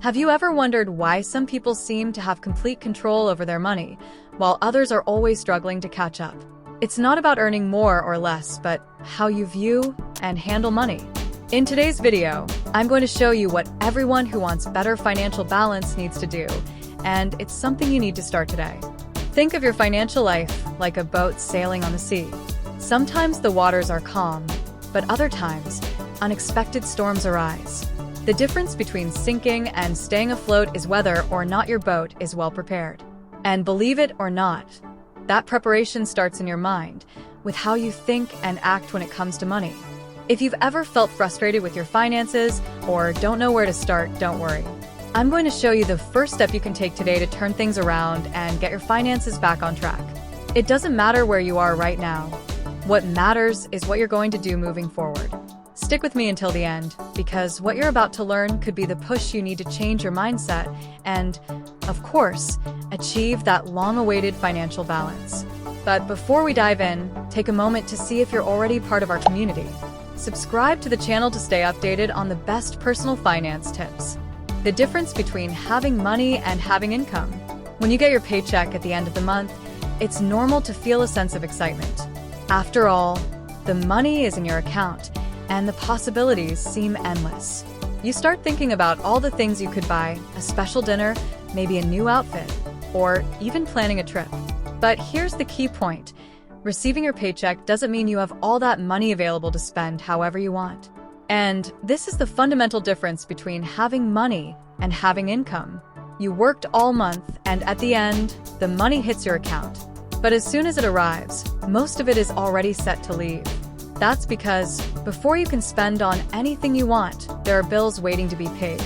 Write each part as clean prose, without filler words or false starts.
Have you ever wondered why some people seem to have complete control over their money, while others are always struggling to catch up? It's not about earning more or less, but how you view and handle money. In today's video, I'm going to show you what everyone who wants better financial balance needs to do, and it's something you need to start today. Think of your financial life like a boat sailing on the sea. Sometimes the waters are calm, but other times, unexpected storms arise. The difference between sinking and staying afloat is whether or not your boat is well prepared. And believe it or not, that preparation starts in your mind, with how you think and act when it comes to money. If you've ever felt frustrated with your finances or don't know where to start, don't worry. I'm going to show you the first step you can take today to turn things around and get your finances back on track. It doesn't matter where you are right now. What matters is what you're going to do moving forward. Stick with me until the end, because what you're about to learn could be the push you need to change your mindset and, of course, achieve that long-awaited financial balance. But before we dive in, take a moment to see if you're already part of our community. Subscribe to the channel to stay updated on the best personal finance tips. The difference between having money and having income. When you get your paycheck at the end of the month, it's normal to feel a sense of excitement. After all, the money is in your account, and the possibilities seem endless. You start thinking about all the things you could buy, a special dinner, maybe a new outfit, or even planning a trip. But here's the key point. Receiving your paycheck doesn't mean you have all that money available to spend however you want. And this is the fundamental difference between having money and having income. You worked all month, and at the end, the money hits your account. But as soon as it arrives, most of it is already set to leave. That's because before you can spend on anything you want, there are bills waiting to be paid.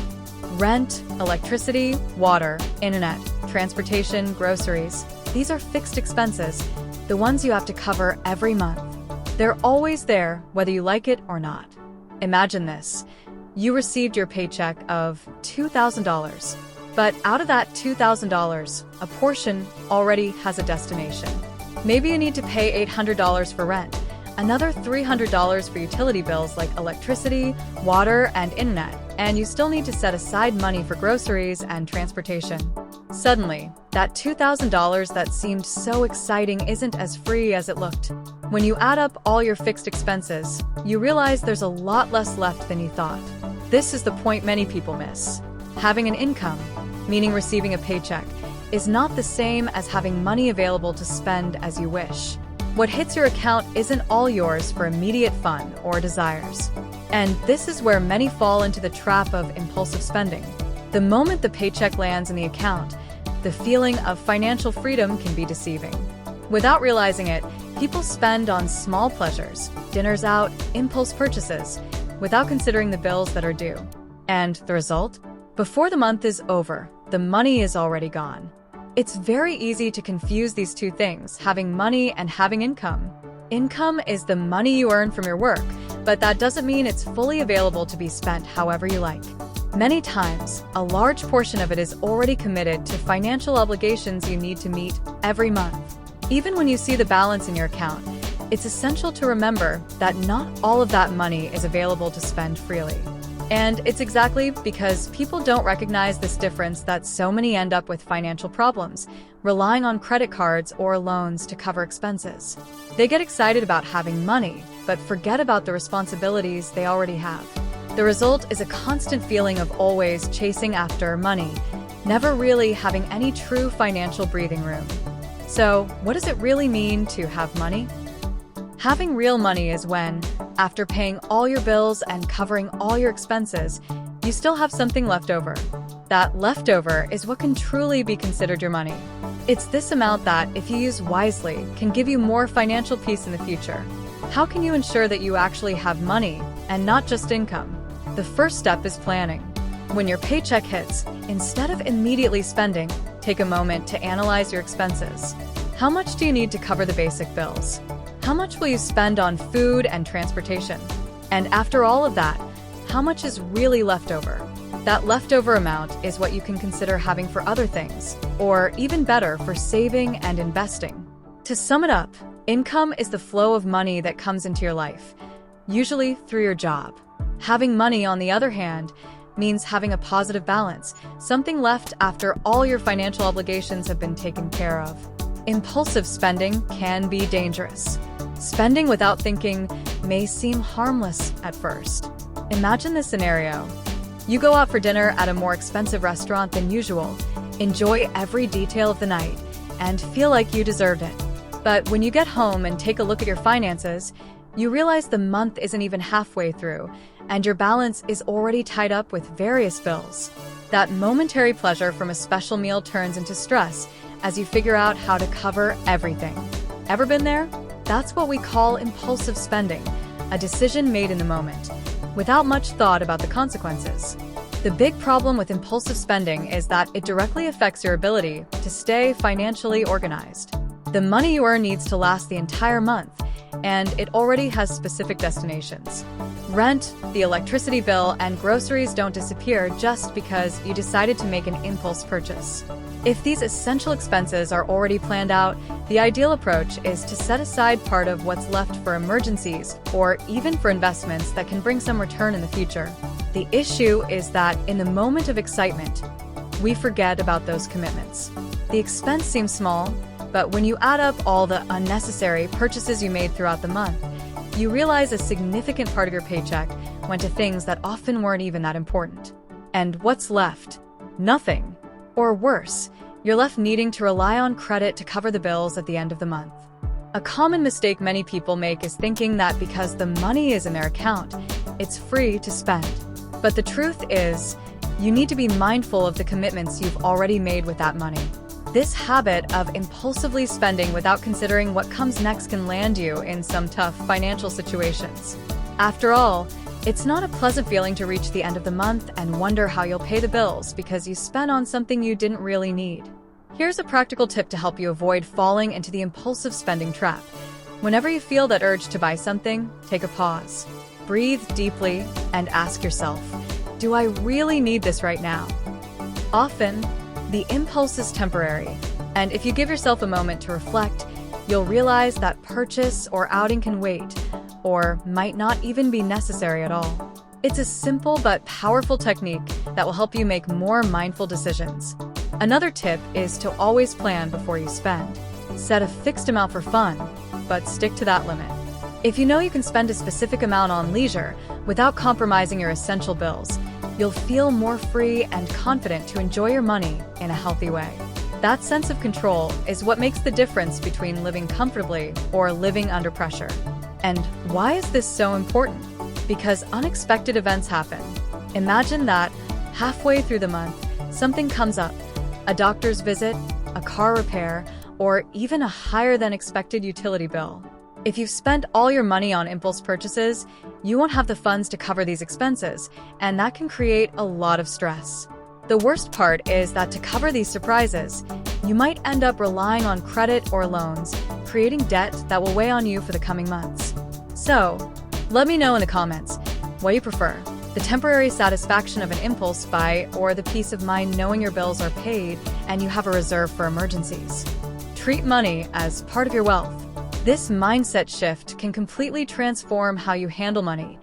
Rent, electricity, water, internet, transportation, groceries. These are fixed expenses, the ones you have to cover every month. They're always there, whether you like it or not. Imagine this. You received your paycheck of $2,000, but out of that $2,000, a portion already has a destination. Maybe you need to pay $800 for rent, another $300 for utility bills like electricity, water, and internet, and you still need to set aside money for groceries and transportation. Suddenly, that $2,000 that seemed so exciting isn't as free as it looked. When you add up all your fixed expenses, you realize there's a lot less left than you thought. This is the point many people miss. Having an income, meaning receiving a paycheck, is not the same as having money available to spend as you wish. What hits your account isn't all yours for immediate fun or desires. And this is where many fall into the trap of impulsive spending. The moment the paycheck lands in the account, the feeling of financial freedom can be deceiving. Without realizing it, people spend on small pleasures, dinners out, impulse purchases, without considering the bills that are due. And the result? Before the month is over, the money is already gone. It's very easy to confuse these two things, having money and having income. Income is the money you earn from your work, but that doesn't mean it's fully available to be spent however you like. Many times, a large portion of it is already committed to financial obligations you need to meet every month. Even when you see the balance in your account, it's essential to remember that not all of that money is available to spend freely. And it's exactly because people don't recognize this difference that so many end up with financial problems, relying on credit cards or loans to cover expenses. They get excited about having money, but forget about the responsibilities they already have. The result is a constant feeling of always chasing after money, never really having any true financial breathing room. So, what does it really mean to have money? Having real money is when, after paying all your bills and covering all your expenses, you still have something left over. That leftover is what can truly be considered your money. It's this amount that, if you use wisely, can give you more financial peace in the future. How can you ensure that you actually have money and not just income? The first step is planning. When your paycheck hits, instead of immediately spending, take a moment to analyze your expenses. How much do you need to cover the basic bills? How much will you spend on food and transportation? And after all of that, how much is really left over? That leftover amount is what you can consider having for other things, or even better, for saving and investing. To sum it up, income is the flow of money that comes into your life, usually through your job. Having money, on the other hand, means having a positive balance, something left after all your financial obligations have been taken care of. Impulsive spending can be dangerous. Spending without thinking may seem harmless at first. Imagine this scenario. You go out for dinner at a more expensive restaurant than usual, enjoy every detail of the night, and feel like you deserved it. But when you get home and take a look at your finances, you realize the month isn't even halfway through, and your balance is already tied up with various bills. That momentary pleasure from a special meal turns into stress as you figure out how to cover everything. Ever been there? That's what we call impulsive spending, a decision made in the moment, without much thought about the consequences. The big problem with impulsive spending is that it directly affects your ability to stay financially organized. The money you earn needs to last the entire month, and it already has specific destinations. Rent, the electricity bill, and groceries don't disappear just because you decided to make an impulse purchase. If these essential expenses are already planned out, the ideal approach is to set aside part of what's left for emergencies or even for investments that can bring some return in the future. The issue is that in the moment of excitement, we forget about those commitments. The expense seems small, but when you add up all the unnecessary purchases you made throughout the month, you realize a significant part of your paycheck went to things that often weren't even that important. And what's left? Nothing. Or worse, you're left needing to rely on credit to cover the bills at the end of the month. A common mistake many people make is thinking that because the money is in their account, it's free to spend. But the truth is, you need to be mindful of the commitments you've already made with that money. This habit of impulsively spending without considering what comes next can land you in some tough financial situations. After all, it's not a pleasant feeling to reach the end of the month and wonder how you'll pay the bills because you spent on something you didn't really need. Here's a practical tip to help you avoid falling into the impulsive spending trap. Whenever you feel that urge to buy something, take a pause. Breathe deeply and ask yourself, do I really need this right now? Often, the impulse is temporary, and if you give yourself a moment to reflect, you'll realize that purchase or outing can wait, or might not even be necessary at all. It's a simple but powerful technique that will help you make more mindful decisions. Another tip is to always plan before you spend. Set a fixed amount for fun, but stick to that limit. If you know you can spend a specific amount on leisure without compromising your essential bills, you'll feel more free and confident to enjoy your money in a healthy way. That sense of control is what makes the difference between living comfortably or living under pressure. And why is this so important? Because unexpected events happen. Imagine that halfway through the month, something comes up, a doctor's visit, a car repair, or even a higher than expected utility bill. If you've spent all your money on impulse purchases, you won't have the funds to cover these expenses, and that can create a lot of stress. The worst part is that to cover these surprises, you might end up relying on credit or loans, creating debt that will weigh on you for the coming months. So, let me know in the comments what you prefer, the temporary satisfaction of an impulse buy or the peace of mind knowing your bills are paid and you have a reserve for emergencies. Treat money as part of your wealth. This mindset shift can completely transform how you handle money.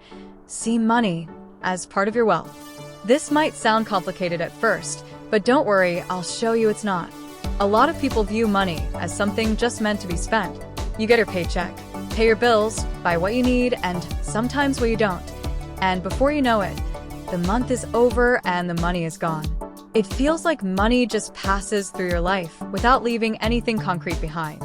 See money as part of your wealth. This might sound complicated at first, but don't worry, I'll show you it's not. A lot of people view money as something just meant to be spent. You get your paycheck, pay your bills, buy what you need, and sometimes what you don't. And before you know it, the month is over and the money is gone. It feels like money just passes through your life without leaving anything concrete behind.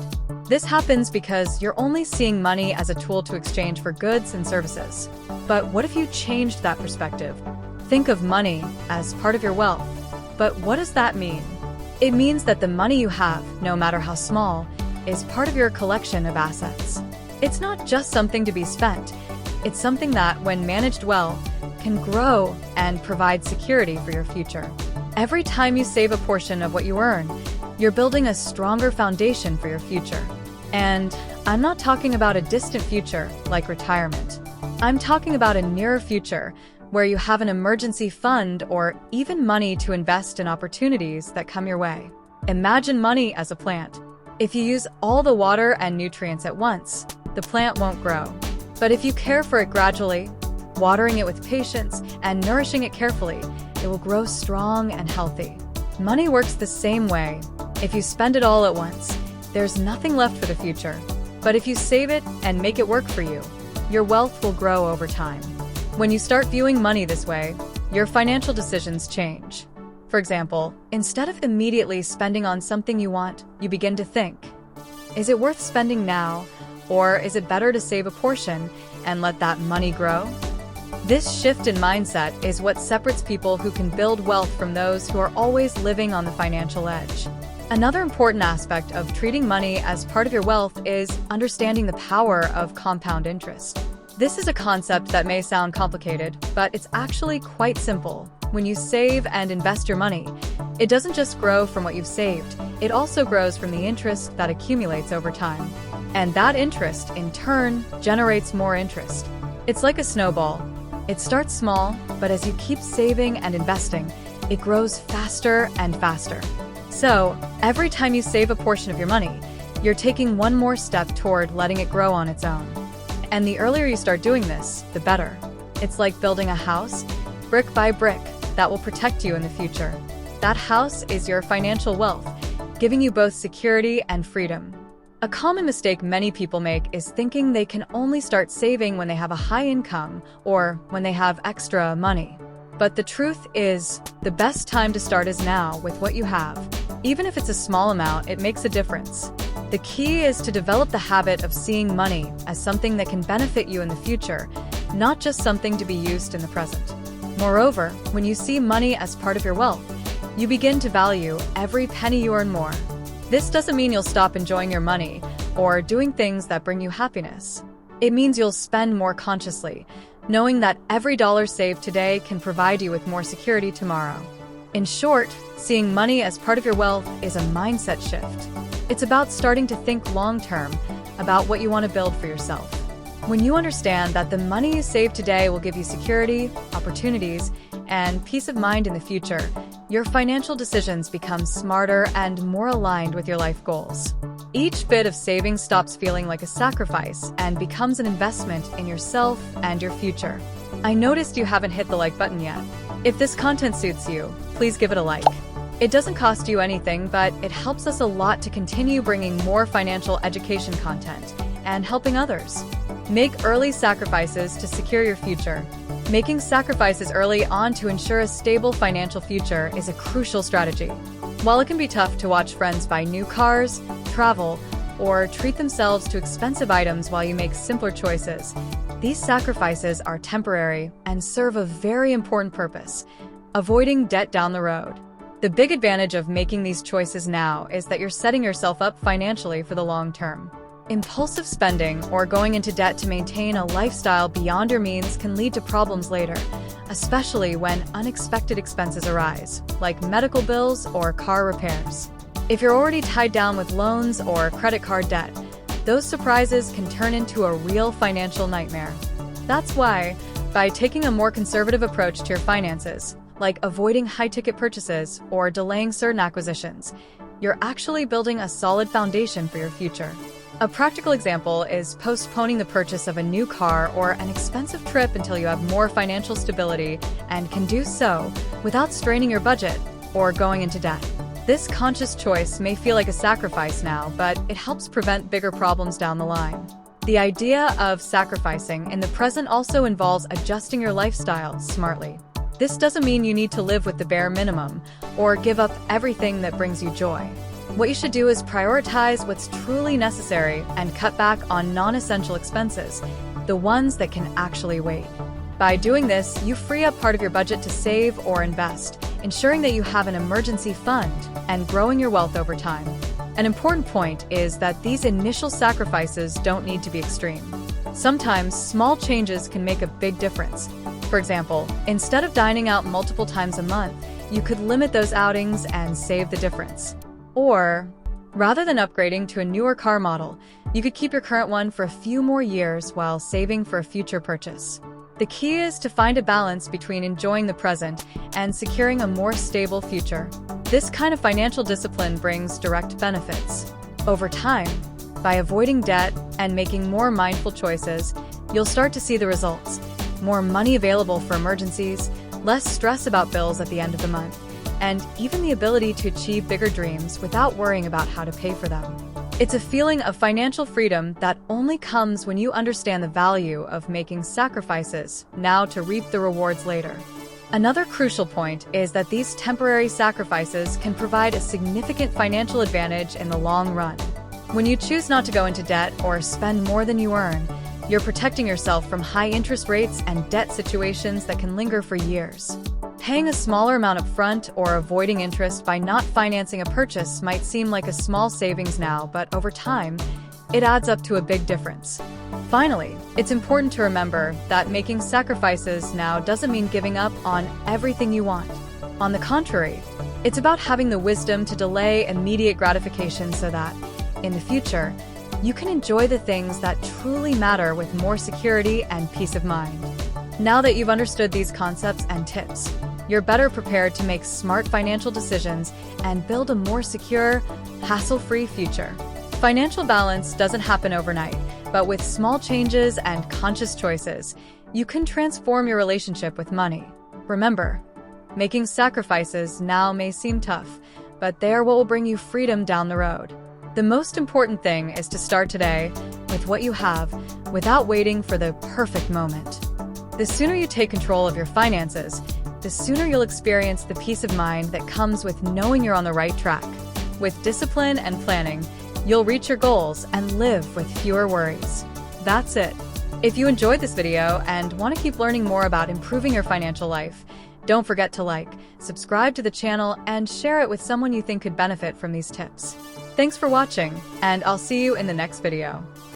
This happens because you're only seeing money as a tool to exchange for goods and services. But what if you changed that perspective? Think of money as part of your wealth. But what does that mean? It means that the money you have, no matter how small, is part of your collection of assets. It's not just something to be spent. It's something that, when managed well, can grow and provide security for your future. Every time you save a portion of what you earn, you're building a stronger foundation for your future. And I'm not talking about a distant future like retirement. I'm talking about a nearer future where you have an emergency fund or even money to invest in opportunities that come your way. Imagine money as a plant. If you use all the water and nutrients at once, the plant won't grow. But if you care for it gradually, watering it with patience and nourishing it carefully, it will grow strong and healthy. Money works the same way. If you spend it all at once, there's nothing left for the future. But if you save it and make it work for you, your wealth will grow over time. When you start viewing money this way, your financial decisions change. For example, instead of immediately spending on something you want, you begin to think, is it worth spending now, or is it better to save a portion and let that money grow? This shift in mindset is what separates people who can build wealth from those who are always living on the financial edge. Another important aspect of treating money as part of your wealth is understanding the power of compound interest. This is a concept that may sound complicated, but it's actually quite simple. When you save and invest your money, it doesn't just grow from what you've saved, it also grows from the interest that accumulates over time. And that interest, in turn, generates more interest. It's like a snowball. It starts small, but as you keep saving and investing, it grows faster and faster. So, every time you save a portion of your money, you're taking one more step toward letting it grow on its own. And the earlier you start doing this, the better. It's like building a house, brick by brick, that will protect you in the future. That house is your financial wealth, giving you both security and freedom. A common mistake many people make is thinking they can only start saving when they have a high income or when they have extra money. But the truth is, the best time to start is now with what you have. Even if it's a small amount, it makes a difference. The key is to develop the habit of seeing money as something that can benefit you in the future, not just something to be used in the present. Moreover, when you see money as part of your wealth, you begin to value every penny you earn more. This doesn't mean you'll stop enjoying your money or doing things that bring you happiness. It means you'll spend more consciously, knowing that every dollar saved today can provide you with more security tomorrow. In short, seeing money as part of your wealth is a mindset shift. It's about starting to think long-term about what you want to build for yourself. When you understand that the money you save today will give you security, opportunities, and peace of mind in the future, your financial decisions become smarter and more aligned with your life goals. Each bit of saving stops feeling like a sacrifice and becomes an investment in yourself and your future. I noticed you haven't hit the like button yet. If this content suits you, please give it a like. It doesn't cost you anything, but it helps us a lot to continue bringing more financial education content and helping others. Make early sacrifices to secure your future. Making sacrifices early on to ensure a stable financial future is a crucial strategy. While it can be tough to watch friends buy new cars, travel, or treat themselves to expensive items while you make simpler choices, these sacrifices are temporary and serve a very important purpose: avoiding debt down the road. The big advantage of making these choices now is that you're setting yourself up financially for the long term. Impulsive spending or going into debt to maintain a lifestyle beyond your means can lead to problems later, especially when unexpected expenses arise, like medical bills or car repairs. If you're already tied down with loans or credit card debt, those surprises can turn into a real financial nightmare. That's why, by taking a more conservative approach to your finances, like avoiding high-ticket purchases or delaying certain acquisitions, you're actually building a solid foundation for your future. A practical example is postponing the purchase of a new car or an expensive trip until you have more financial stability and can do so without straining your budget or going into debt. This conscious choice may feel like a sacrifice now, but it helps prevent bigger problems down the line. The idea of sacrificing in the present also involves adjusting your lifestyle smartly. This doesn't mean you need to live with the bare minimum or give up everything that brings you joy. What you should do is prioritize what's truly necessary and cut back on non-essential expenses, the ones that can actually wait. By doing this, you free up part of your budget to save or invest, ensuring that you have an emergency fund and growing your wealth over time. An important point is that these initial sacrifices don't need to be extreme. Sometimes small changes can make a big difference. For example, instead of dining out multiple times a month, you could limit those outings and save the difference. Or, rather than upgrading to a newer car model, you could keep your current one for a few more years while saving for a future purchase. The key is to find a balance between enjoying the present and securing a more stable future. This kind of financial discipline brings direct benefits. Over time, by avoiding debt and making more mindful choices, you'll start to see the results. More money available for emergencies, less stress about bills at the end of the month, and even the ability to achieve bigger dreams without worrying about how to pay for them. It's a feeling of financial freedom that only comes when you understand the value of making sacrifices now to reap the rewards later. Another crucial point is that these temporary sacrifices can provide a significant financial advantage in the long run. When you choose not to go into debt or spend more than you earn, you're protecting yourself from high interest rates and debt situations that can linger for years. Paying a smaller amount up front or avoiding interest by not financing a purchase might seem like a small savings now, but over time, it adds up to a big difference. Finally, it's important to remember that making sacrifices now doesn't mean giving up on everything you want. On the contrary, it's about having the wisdom to delay immediate gratification so that, in the future, you can enjoy the things that truly matter with more security and peace of mind. Now that you've understood these concepts and tips, you're better prepared to make smart financial decisions and build a more secure, hassle-free future. Financial balance doesn't happen overnight, but with small changes and conscious choices, you can transform your relationship with money. Remember, making sacrifices now may seem tough, but they are what will bring you freedom down the road. The most important thing is to start today with what you have without waiting for the perfect moment. The sooner you take control of your finances, the sooner you'll experience the peace of mind that comes with knowing you're on the right track. With discipline and planning, you'll reach your goals and live with fewer worries. That's it. If you enjoyed this video and want to keep learning more about improving your financial life, don't forget to like, subscribe to the channel, and share it with someone you think could benefit from these tips. Thanks for watching, and I'll see you in the next video.